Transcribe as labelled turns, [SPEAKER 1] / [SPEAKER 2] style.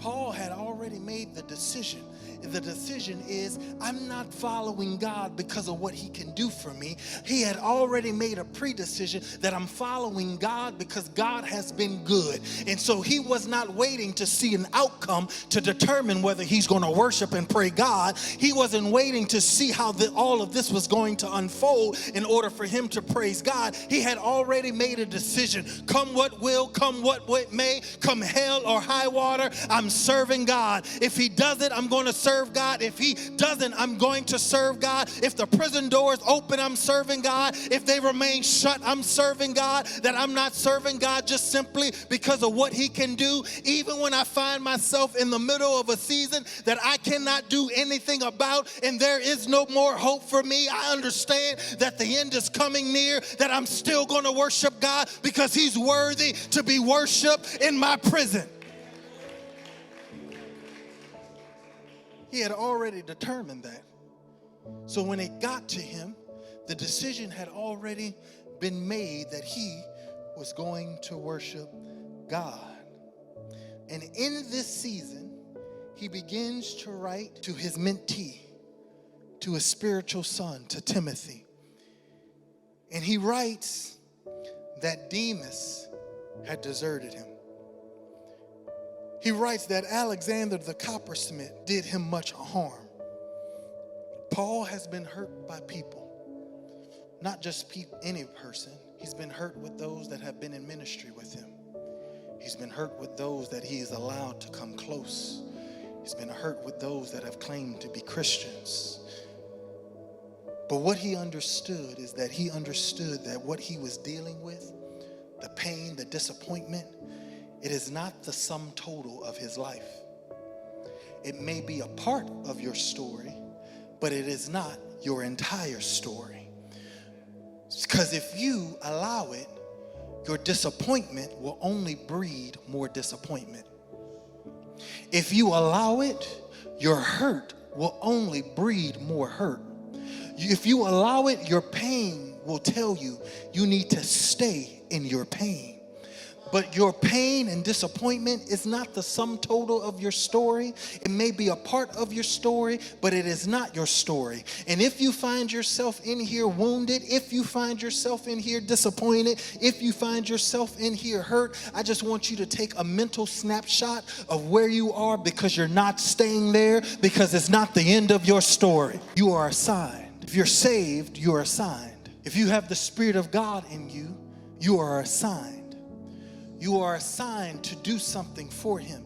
[SPEAKER 1] Paul had already made the decision. The decision is, I'm not following God because of what he can do for me. He had already made a pre-decision that I'm following God because God has been good. And so he was not waiting to see an outcome to determine whether he's going to worship and pray God. He wasn't waiting to see how all of this was going to unfold in order for him to praise God. He had already made a decision. Come what will, come what may, come hell or high water, I'm serving God. If he does it, I'm going to serve God. If he doesn't, I'm going to serve God. If the prison doors open, I'm serving God. If they remain shut, I'm serving God. That I'm not serving God just simply because of what he can do. Even when I find myself in the middle of a season that I cannot do anything about and there is no more hope for me, I understand that the end is coming near, that I'm still going to worship God because he's worthy to be worshiped in my prison. He had already determined that. So when it got to him, the decision had already been made that he was going to worship God. And in this season, he begins to write to his mentee, to his spiritual son, to Timothy. And he writes that Demas had deserted him. He writes that Alexander the coppersmith did him much harm. Paul has been hurt by people, not just any person. He's been hurt with those that have been in ministry with him. He's been hurt with those that he is allowed to come close. He's been hurt with those that have claimed to be Christians. But what he understood is that he understood that what he was dealing with, the pain, the disappointment, it is not the sum total of his life. It may be a part of your story, but it is not your entire story. Because if you allow it, your disappointment will only breed more disappointment. If you allow it, your hurt will only breed more hurt. If you allow it, your pain will tell you you need to stay in your pain. But your pain and disappointment is not the sum total of your story. It may be a part of your story, but it is not your story. And if you find yourself in here wounded, if you find yourself in here disappointed, if you find yourself in here hurt, I just want you to take a mental snapshot of where you are, because you're not staying there, because it's not the end of your story. You are assigned. If you're saved, you are assigned. If you have the Spirit of God in you, you are assigned. You are assigned to do something for him.